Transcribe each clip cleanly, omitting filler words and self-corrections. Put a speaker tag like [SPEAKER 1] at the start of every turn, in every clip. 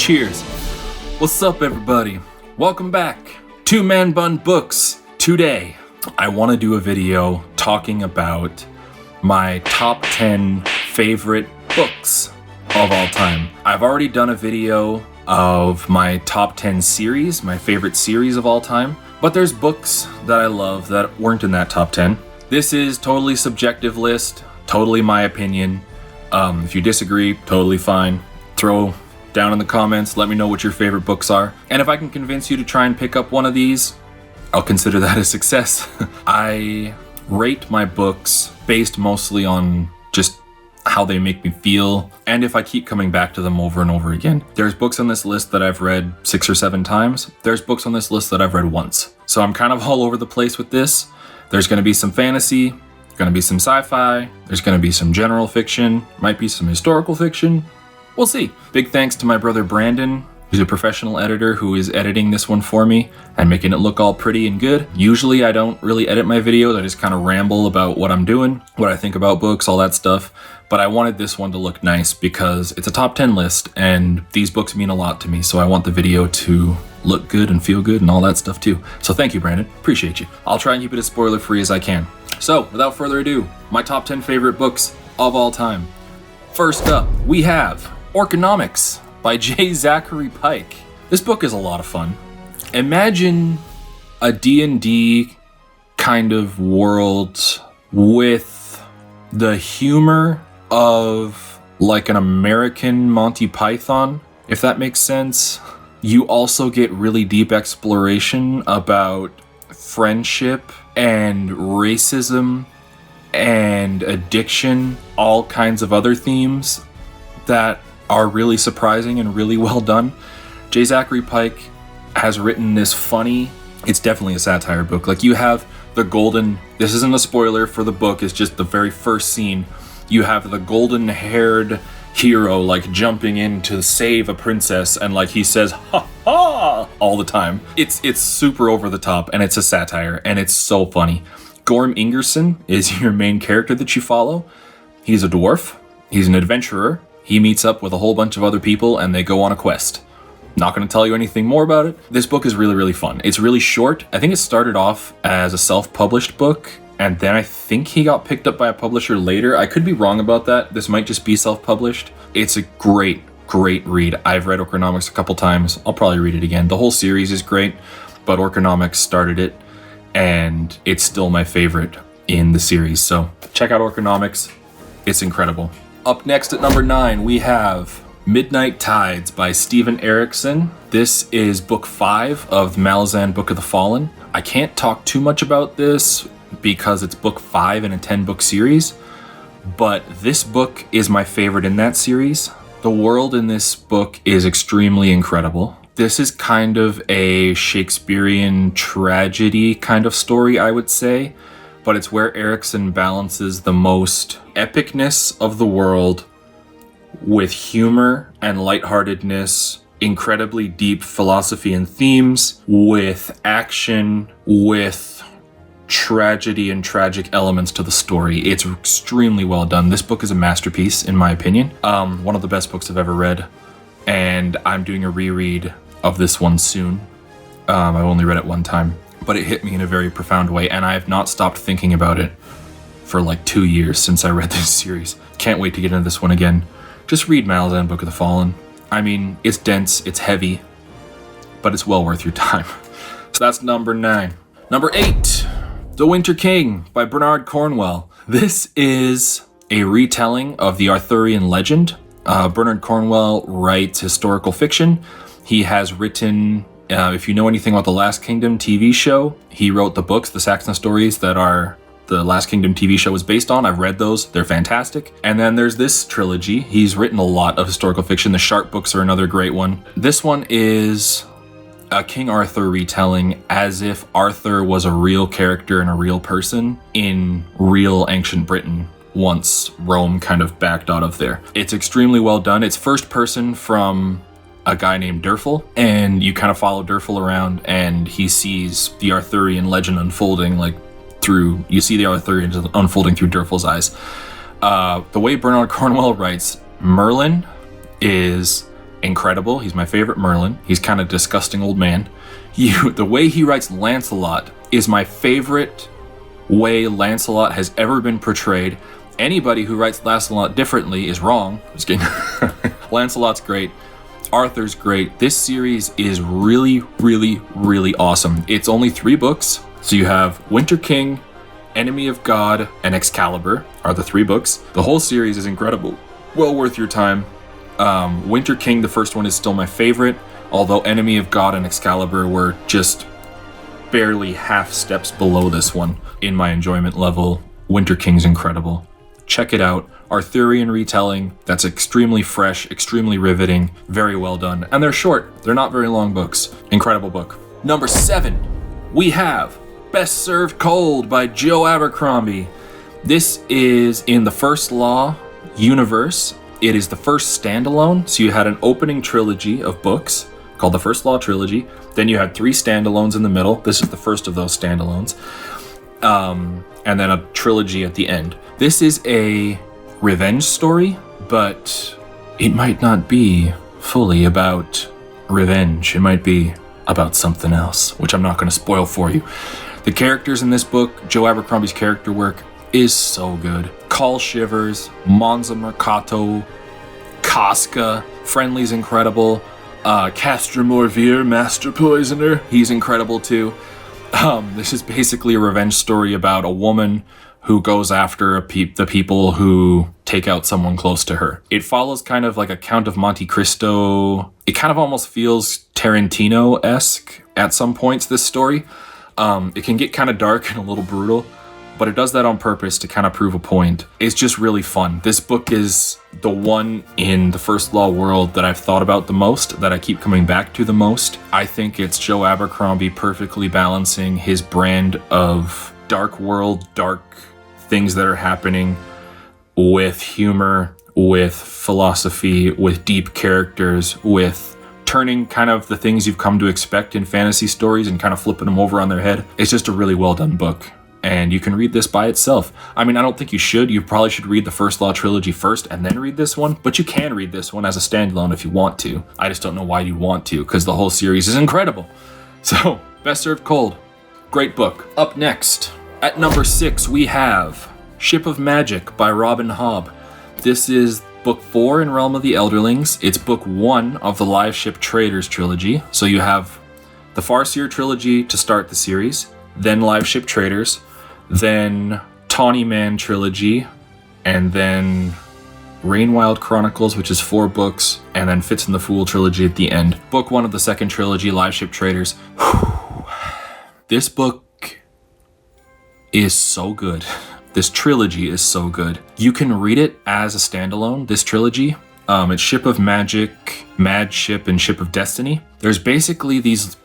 [SPEAKER 1] Cheers. What's up, everybody? Welcome back to ManBunBooks. Today, I want to do a video talking about my top 10 favorite books of all time. I've already done a video of my top 10 series, my favorite series of all time, but there's books that I love that weren't in that top 10. This is totally subjective list, totally my opinion. If you disagree, totally fine. Throw down in the comments, let me know what your favorite books are. And if I can convince you to try and pick up one of these, I'll consider that a success. I rate my books based mostly on just how they make me feel, and if I keep coming back to them over and over again. There's books on this list that I've read 6 or 7 times. There's books on this list that I've read once. So I'm kind of all over the place with this. There's going to be some fantasy, going to be some sci-fi, there's going to be some general fiction, might be some historical fiction. We'll see. Big thanks to my brother Brandon, who's a professional editor who is editing this one for me and making it look all pretty and good. Usually I don't really edit my videos, I just kind of ramble about what I'm doing, what I think about books, all that stuff. But I wanted this one to look nice because it's a top 10 list and these books mean a lot to me, so I want the video to look good and feel good and all that stuff too. So thank you, Brandon. Appreciate you. I'll try and keep it as spoiler free as I can. So without further ado, my top 10 favorite books of all time. First up, we have Orconomics by J. Zachary Pike. This book is a lot of fun. Imagine a D&D kind of world with the humor of like an American Monty Python, if that makes sense. You also get really deep exploration about friendship and racism and addiction, all kinds of other themes that are really surprising and really well done. J. Zachary Pike has written this funny, it's definitely a satire book. Like you have the golden, this isn't a spoiler for the book, it's just the very first scene. You have the golden haired hero like jumping in to save a princess and like he says ha ha all the time. It's super over the top and it's a satire and it's so funny. Gorm Ingerson is your main character that you follow. He's a dwarf, he's an adventurer. He meets up with a whole bunch of other people and they go on a quest. Not going to tell you anything more about it. This book is really, really fun. It's really short. I think it started off as a self-published book and then I think he got picked up by a publisher later. I could be wrong about that. This might just be self-published. It's a great, great read. I've read Orconomics a couple times. I'll probably read it again. The whole series is great, but Orconomics started it and it's still my favorite in the series. So check out Orconomics. It's incredible. Up next at number 9, we have Midnight Tides by Steven Erikson. This is book 5 of the Malazan Book of the Fallen. I can't talk too much about this because it's book 5 in a 10-book series, but this book is my favorite in that series. The world in this book is extremely incredible. This is kind of a Shakespearean tragedy kind of story, I would say, but it's where Erikson balances the most epicness of the world with humor and lightheartedness, incredibly deep philosophy and themes, with action, with tragedy and tragic elements to the story. It's extremely well done. This book is a masterpiece, in my opinion. One of the best books I've ever read, and I'm doing a reread of this one soon. I've only read it one time, but it hit me in a very profound way, and I have not stopped thinking about it for like 2 years since I read this series. Can't wait to get into this one again. Just read Malazan Book of the Fallen. I mean, it's dense, it's heavy, but it's well worth your time. So that's number 9. Number 8, The Winter King by Bernard Cornwell. This is a retelling of the Arthurian legend. Bernard Cornwell writes historical fiction. He has written, if you know anything about the Last Kingdom TV show, he wrote the books, the Saxon stories that are the Last Kingdom TV show is based on. I've read those. They're fantastic. And then there's this trilogy. He's written a lot of historical fiction. The Sharp books are another great one. This one is a King Arthur retelling as if Arthur was a real character and a real person in real ancient Britain once Rome kind of backed out of there. It's extremely well done. It's first person from a guy named Derfel, and you kind of follow Derfel around and he sees the Arthurian legend unfolding you see the Arthurian unfolding through Derfel's eyes. The way Bernard Cornwell writes, Merlin is incredible. He's my favorite Merlin. He's kind of disgusting old man. The way he writes Lancelot is my favorite way Lancelot has ever been portrayed. Anybody who writes Lancelot differently is wrong. Just kidding. Lancelot's great. Arthur's great. This series is really, really, really awesome. It's only 3 books. So you have Winter King, Enemy of God, and Excalibur are the 3 books. The whole series is incredible. Well worth your time. Winter King, the first one, is still my favorite, although Enemy of God and Excalibur were just barely half steps below this one in my enjoyment level. Winter King's incredible. Check it out. Arthurian retelling that's extremely fresh, extremely riveting, very well done. And they're short. They're not very long books. Incredible book. Number 7, we have Best Served Cold by Joe Abercrombie. This is in the First Law universe. It is the first standalone. So you had an opening trilogy of books called the First Law Trilogy. Then you had 3 standalones in the middle. This is the first of those standalones. And then a trilogy at the end. This is a revenge story, but it might not be fully about revenge. It might be about something else, which I'm not going to spoil for you. The characters in this book, Joe Abercrombie's character work is so good. Carl Shivers, Monza Mercato, Casca, Friendly's incredible. Castor Morvier, Master Poisoner, he's incredible too. This is basically a revenge story about a woman who goes after the people who take out someone close to her. It follows kind of like a Count of Monte Cristo. It kind of almost feels Tarantino-esque at some points, this story. It can get kind of dark and a little brutal, but it does that on purpose to kind of prove a point. It's just really fun. This book is the one in the First Law world that I've thought about the most, that I keep coming back to the most. I think it's Joe Abercrombie perfectly balancing his brand of dark world, dark things that are happening with humor, with philosophy, with deep characters, with turning kind of the things you've come to expect in fantasy stories and kind of flipping them over on their head. It's just a really well done book. And you can read this by itself. I mean, I don't think you should. You probably should read the First Law trilogy first and then read this one. But you can read this one as a standalone if you want to. I just don't know why you want to, because the whole series is incredible. So, Best Served Cold. Great book. Up next, at number 6, we have Ship of Magic by Robin Hobb. This is book 4 in Realm of the Elderlings. It's book 1 of the Live Ship Traders trilogy. So you have the Farseer trilogy to start the series, then Live Ship Traders, then Tawny Man trilogy, and then Rainwild Chronicles, which is 4 books, and then Fitz and the Fool trilogy at the end. Book 1 of the second trilogy, Live Ship Traders. This book is so good. This trilogy is so good. You can read it as a standalone, this trilogy. It's Ship of Magic, Mad Ship, and Ship of Destiny. There's basically these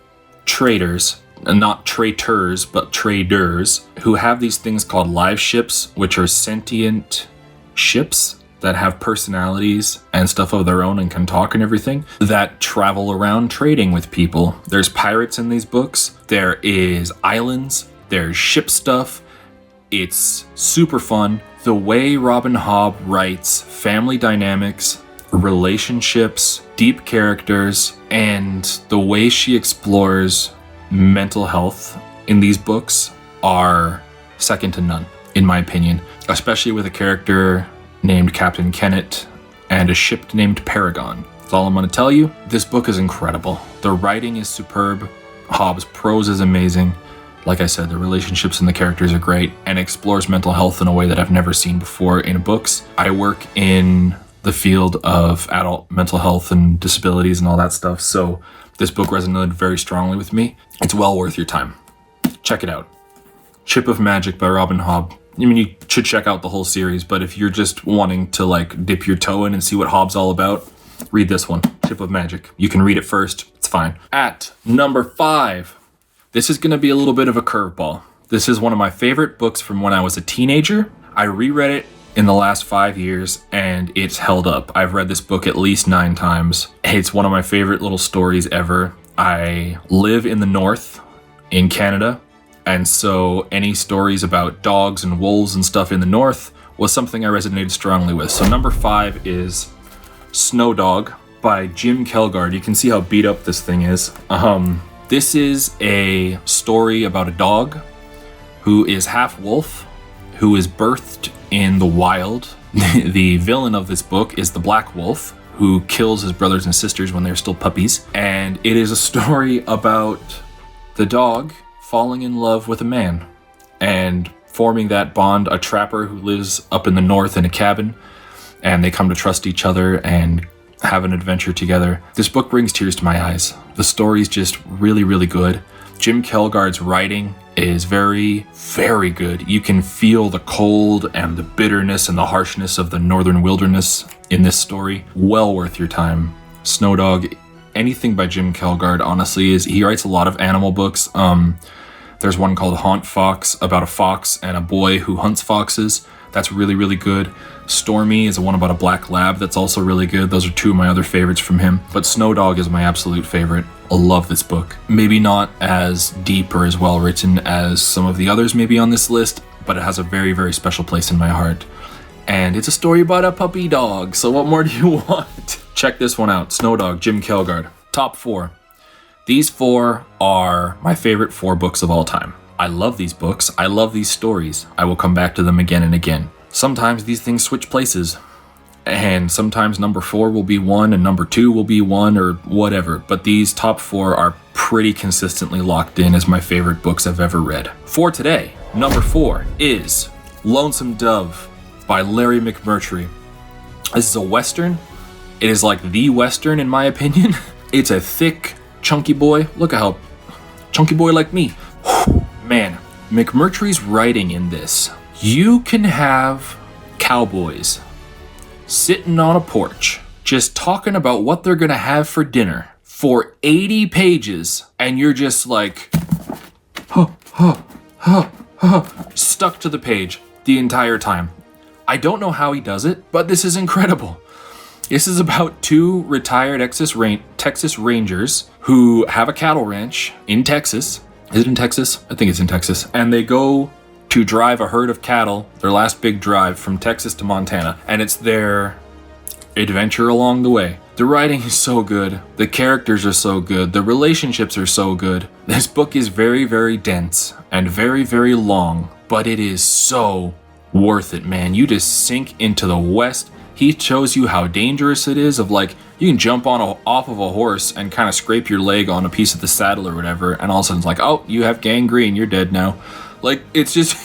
[SPEAKER 1] traders, not traitors, but traders, who have these things called live ships, which are sentient ships that have personalities and stuff of their own and can talk and everything, that travel around trading with people. There's pirates in these books. There is islands. There's ship stuff. It's super fun. The way Robin Hobb writes family dynamics, relationships, deep characters, and the way she explores mental health in these books are second to none, in my opinion, especially with a character named Captain Kennet and a ship named Paragon. That's all I'm going to tell you. This book is incredible. The writing is superb. Hobb's prose is amazing. Like I said, the relationships and the characters are great, and explores mental health in a way that I've never seen before in books. I work in the field of adult mental health and disabilities and all that stuff, so this book resonated very strongly with me. It's well worth your time. Check it out. Ship of Magic by Robin Hobb. I mean, you should check out the whole series, but if you're just wanting to like dip your toe in and see what Hobb's all about, read this one, Ship of Magic. You can read it first, it's fine. At number 5, this is going to be a little bit of a curveball. This is one of my favorite books from when I was a teenager. I reread it in the last 5 years, and it's held up. I've read this book at least 9 times. It's one of my favorite little stories ever. I live in the north in Canada, and so any stories about dogs and wolves and stuff in the north was something I resonated strongly with. So number 5 is Snow Dog by Jim Kelgard. You can see how beat up this thing is. This is a story about a dog who is half wolf, who is birthed in the wild. The villain of this book is the black wolf, who kills his brothers and sisters when they're still puppies. And it is a story about the dog falling in love with a man and forming that bond, a trapper who lives up in the north in a cabin, and they come to trust each other and have an adventure together. This book brings tears to my eyes. The story's just really, really good. Jim Kelgard's writing is very, very good. You can feel the cold and the bitterness and the harshness of the northern wilderness in this story. Well worth your time. Snow Dog, anything by Jim Kelgard, honestly, he writes a lot of animal books. There's one called Haunt Fox, about a fox and a boy who hunts foxes. That's really, really good. Stormy is one about a black lab that's also really good. Those are two of my other favorites from him. But Snow Dog is my absolute favorite. I love this book. Maybe not as deep or as well written as some of the others maybe on this list, but it has a very, very special place in my heart. And it's a story about a puppy dog, so what more do you want? Check this one out. Snow Dog, Jim Kelgard. Top 4. These 4 are my favorite 4 books of all time. I love these books. I love these stories. I will come back to them again and again. Sometimes these things switch places, and sometimes number 4 will be 1 and number 2 will be 1 or whatever, but these top 4 are pretty consistently locked in as my favorite books I've ever read. For today, number 4 is Lonesome Dove by Larry McMurtry. This is a Western. It is like the Western in my opinion. It's a thick, chunky boy. Look at how chunky boy like me. Man, McMurtry's writing in this. You can have cowboys sitting on a porch just talking about what they're gonna have for dinner for 80 pages, and you're just like, stuck to the page the entire time. I don't know how he does it, but this is incredible. This is about 2 retired Texas Rangers who have a cattle ranch in Texas. Is it in Texas? I think it's in Texas. And they go to drive a herd of cattle, their last big drive from Texas to Montana. And it's their adventure along the way. The writing is so good. The characters are so good. The relationships are so good. This book is very, very dense and very, very long, but it is so worth it, man. You just sink into the West. He shows you how dangerous it is, of like, you can jump off of a horse and kind of scrape your leg on a piece of the saddle or whatever, and all of a sudden it's like, oh, you have gangrene, you're dead now. Like, it's just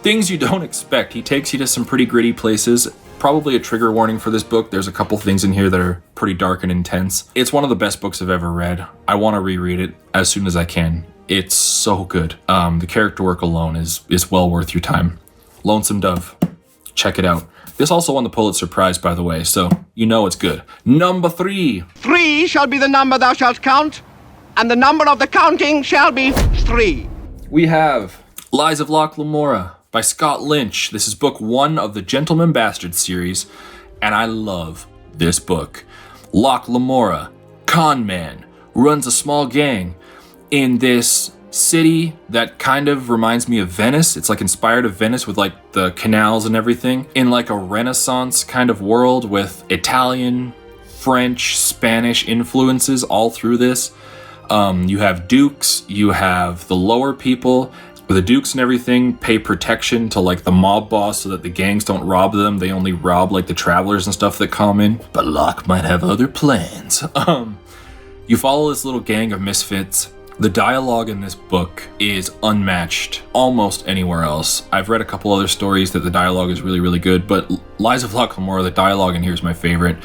[SPEAKER 1] things you don't expect. He takes you to some pretty gritty places. Probably a trigger warning for this book. There's a couple things in here that are pretty dark and intense. It's one of the best books I've ever read. I want to reread it as soon as I can. It's so good. The character work alone is well worth your time. Lonesome Dove. Check it out. This also won the Pulitzer Prize, by the way, so you know it's good. Number 3.
[SPEAKER 2] 3 shall be the number thou shalt count, and the number of the counting shall be 3.
[SPEAKER 1] We have Lies of Locke Lamora by Scott Lynch. This is book 1 of the Gentleman Bastard series, and I love this book. Locke Lamora, con man, runs a small gang in this city that kind of reminds me of Venice. It's like inspired of Venice with like the canals and everything, in like a Renaissance kind of world with Italian, French, Spanish influences all through this. You have dukes, you have the lower people. The dukes and everything pay protection to like the mob boss so that the gangs don't rob them. They only rob like the travelers and stuff that come in. But Locke might have other plans. You follow this little gang of misfits. The dialogue in this book is unmatched almost anywhere else. I've read a couple other stories that the dialogue is really, really good, but Lies of Locke Lamora, the dialogue in here is my favorite.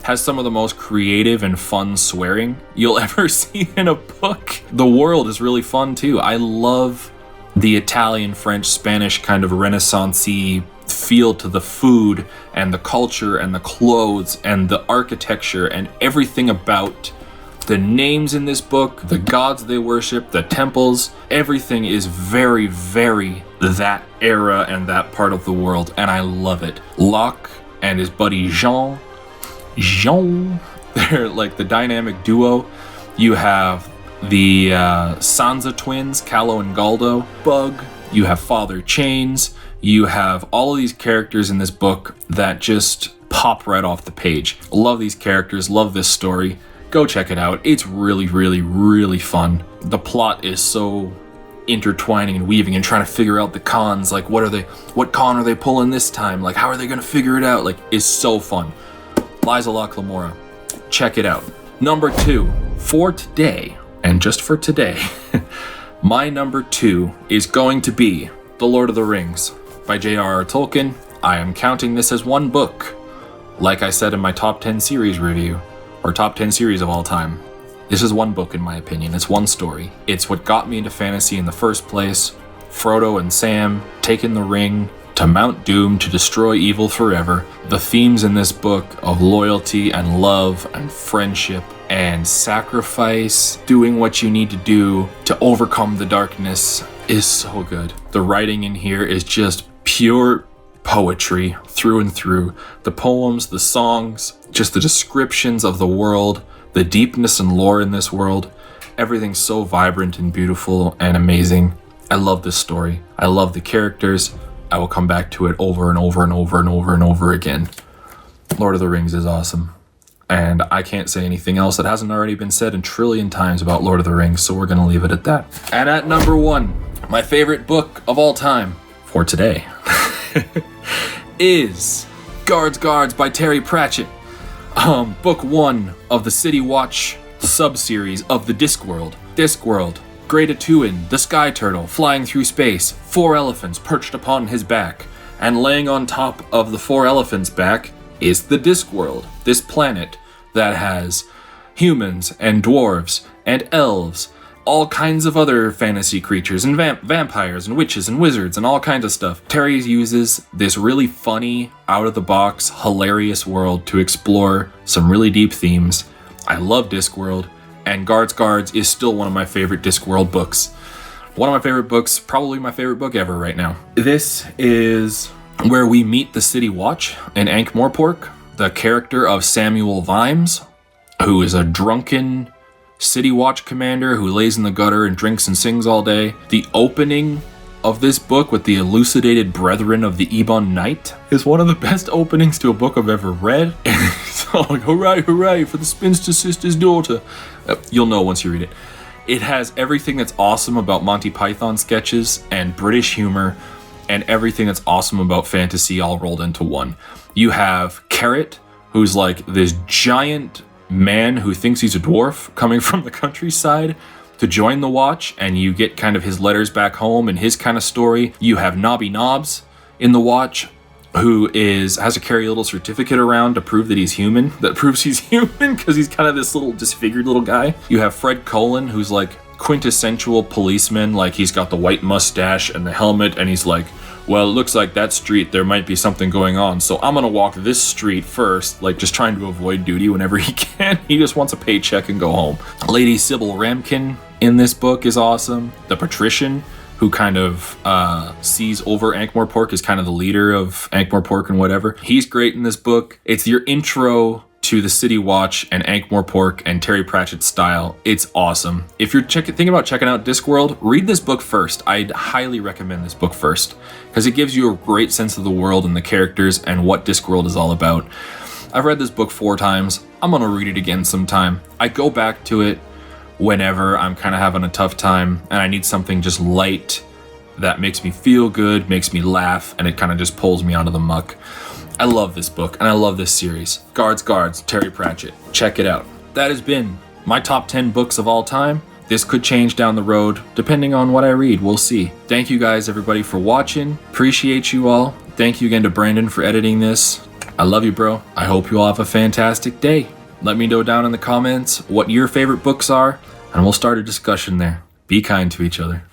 [SPEAKER 1] Has some of the most creative and fun swearing you'll ever see in a book. The world is really fun too. I love the Italian, French, Spanish kind of Renaissance-y feel to the food and the culture and the clothes and the architecture and everything about the names in this book, the gods they worship, the temples, everything is very, very that era and that part of the world, and I love it. Locke and his buddy Jean, they're like the dynamic duo. You have the Sansa twins, Callow and Galdo, Bug, you have Father Chains, you have all of these characters in this book that just pop right off the page. Love these characters, love this story. Go check it out. It's really, really, really fun. The plot is so intertwining and weaving and trying to figure out the cons. Like, what con are they pulling this time? Like, how are they gonna figure it out? Like, it's so fun. Liza Locke Lamora. Check it out. Number 2, for today, and just for today, my number 2 is going to be The Lord of the Rings by J.R.R. Tolkien. I am counting this as one book. Like I said in my top 10 series review, or top 10 series of all time. This is one book in my opinion, it's one story. It's what got me into fantasy in the first place. Frodo and Sam taking the ring to Mount Doom to destroy evil forever. The themes in this book of loyalty and love and friendship and sacrifice, doing what you need to do to overcome the darkness is so good. The writing in here is just pure poetry through and through. The poems, the songs, just the descriptions of the world, the deepness and lore in this world, everything's so vibrant and beautiful and amazing. I love this story. I love the characters. I will come back to it over and over and over and over and over again. Lord of the Rings is awesome. And I can't say anything else that hasn't already been said a trillion times about Lord of the Rings, so we're gonna leave it at that. And at number 1, my favorite book of all time for today is Guards by Terry Pratchett. Book 1 of the City Watch sub-series of the Discworld. Discworld. Great-Atuin, the Sky Turtle, flying through space, 4 elephants perched upon his back, and laying on top of the 4 elephants' back is the Discworld, this planet that has humans and dwarves and elves, all kinds of other fantasy creatures and vampires and witches and wizards and all kinds of stuff. Terry uses this really funny, out-of-the-box, hilarious world to explore some really deep themes. I love Discworld, and Guards is still one of my favorite Discworld books. One of my favorite books, probably my favorite book ever right now. This is where we meet the City Watch in Ankh-Morpork, the character of Samuel Vimes, who is a drunken City Watch commander who lays in the gutter and drinks and sings all day. The opening of this book with the elucidated brethren of the Ebon Knight is one of the best openings to a book I've ever read. And it's all like, hooray, hooray for the spinster sister's daughter. You'll know once you read it. It has everything that's awesome about Monty Python sketches and British humor and everything that's awesome about fantasy all rolled into one. You have Carrot, who's like this giant man who thinks he's a dwarf coming from the countryside to join the Watch, and you get kind of his letters back home and his kind of story. You have Nobby Nobbs in the Watch, who has to carry a little certificate around to prove that he's human, that proves he's human because he's kind of this little disfigured little guy. You have Fred Cullen, who's like quintessential policeman, like he's got the white mustache and the helmet, and he's like, well, it looks like that street, there might be something going on, so I'm gonna walk this street first, like just trying to avoid duty whenever he can. He just wants a paycheck and go home. Lady Sybil Ramkin in this book is awesome. The patrician, who kind of sees over Ankh-Morpork, is kind of the leader of Ankh-Morpork and whatever. He's great in this book. It's your intro to the City Watch and Ankh-Morpork and Terry Pratchett style. It's awesome. If you're thinking about checking out Discworld, read this book first. I'd highly recommend this book first because it gives you a great sense of the world and the characters and what Discworld is all about. I've read this book 4 times. I'm gonna read it again sometime. I go back to it whenever I'm kind of having a tough time and I need something just light that makes me feel good, makes me laugh, and it kind of just pulls me out of the muck. I love this book and I love this series. Guards, Terry Pratchett. Check it out. That has been my top 10 books of all time. This could change down the road depending on what I read. We'll see. Thank you guys, everybody, for watching. Appreciate you all. Thank you again to Brandon for editing this. I love you, bro. I hope you all have a fantastic day. Let me know down in the comments what your favorite books are, and we'll start a discussion there. Be kind to each other.